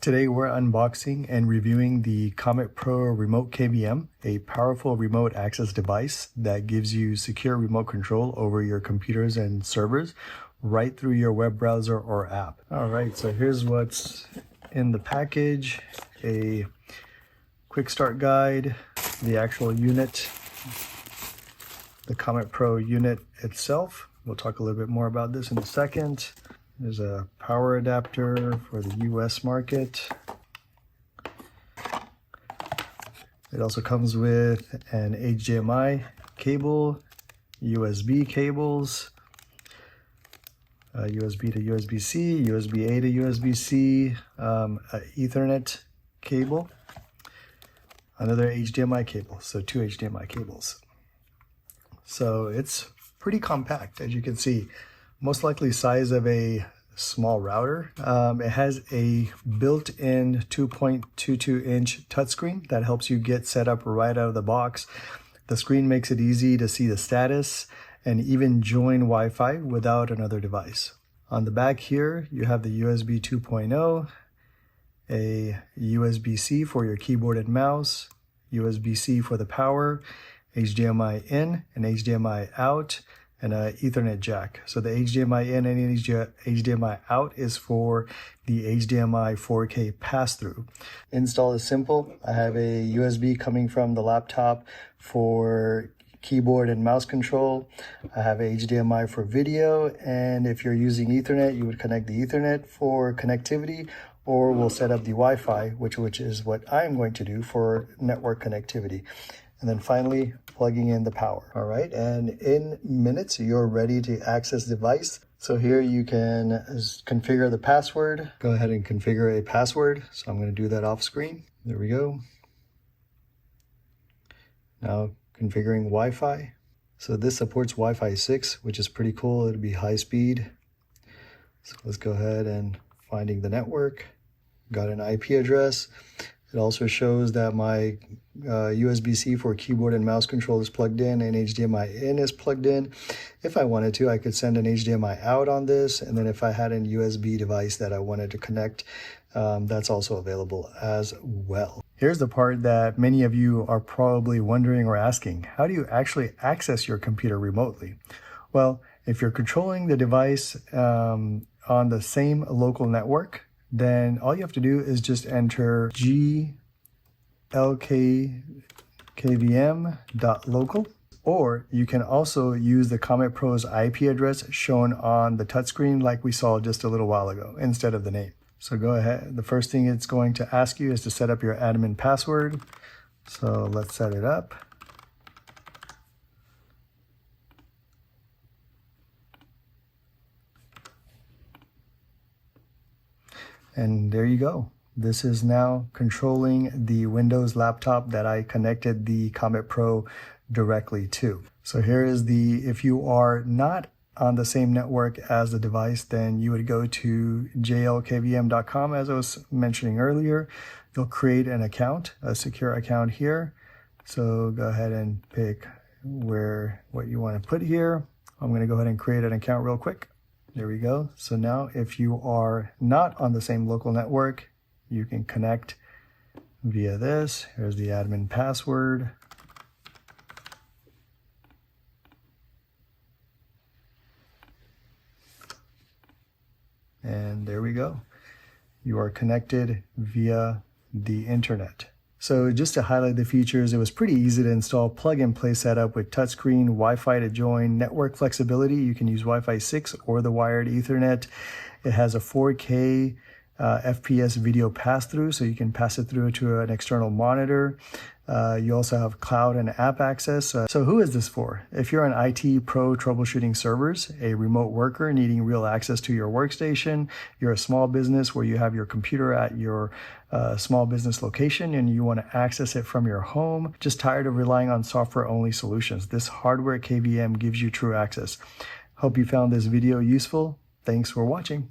Today we're unboxing and reviewing the Comet Pro Remote KVM, a powerful remote access device that gives you secure remote control over your computers and servers right through your web browser or app. All right, so here's what's in the package: a quick start guide, the actual unit, the Comet Pro unit itself. We'll talk a little bit more about this in a second. There's a power adapter for the US market. It also comes with an HDMI cable, USB cables, USB to USB-C, USB-A to USB-C, Ethernet cable, another HDMI cable, so 2 HDMI cables. So it's pretty compact, as you can see. Most likely size of a small router. It has a built-in 2.22-inch touchscreen that helps you get set up right out of the box. The screen makes it easy to see the status and even join Wi-Fi without another device. On the back here, you have the USB 2.0, a USB-C for your keyboard and mouse, USB-C for the power, HDMI in and HDMI out, and an Ethernet jack. So the HDMI in and HDMI out is for the HDMI 4K pass-through. Install is simple. I have a USB coming from the laptop for keyboard and mouse control. I have HDMI for video, and if you're using Ethernet, you would connect the Ethernet for connectivity, or we'll set up the Wi-Fi, which is what I'm going to do for network connectivity. And then finally, plugging in the power. All right, and in minutes, you're ready to access the device. So here you can configure the password. Go ahead and configure a password. So I'm gonna do that off screen. There we go. Now configuring Wi-Fi. So this supports Wi-Fi 6, which is pretty cool. It'll be high speed. So let's go ahead and finding the network. Got an IP address. It also shows that my USB-C for keyboard and mouse control is plugged in and HDMI in is plugged in. If I wanted to, I could send an HDMI out on this. And then if I had a USB device that I wanted to connect, that's also available as well. Here's the part that many of you are probably wondering or asking. How do you actually access your computer remotely? Well, if you're controlling the device on the same local network, then all you have to do is just enter glkkvm.local, or you can also use the Comet Pro's IP address shown on the touchscreen like we saw just a little while ago instead of the name. So go ahead. The first thing it's going to ask you is to set up your admin password. So let's set it up. And there you go. This is now controlling the Windows laptop that I connected the Comet Pro directly to. So here is if you are not on the same network as the device, then you would go to jlkvm.com, as I was mentioning earlier. You'll create an account, a secure account here. So go ahead and pick what you want to put here. I'm going to go ahead and create an account real quick. There we go. So now if you are not on the same local network, you can connect via this. Here's the admin password. And there we go. You are connected via the internet. So just to highlight the features, it was pretty easy to install, plug and play setup with touchscreen, Wi-Fi to join, network flexibility. You can use Wi-Fi 6 or the wired Ethernet. It has a 4K FPS video pass-through, so you can pass it through to an external monitor. You also have cloud and app access. So who is this for? If you're an IT pro troubleshooting servers, a remote worker needing real access to your workstation, you're a small business where you have your computer at your small business location and you want to access it from your home, just tired of relying on software-only solutions, this hardware KVM gives you true access. Hope you found this video useful. Thanks for watching.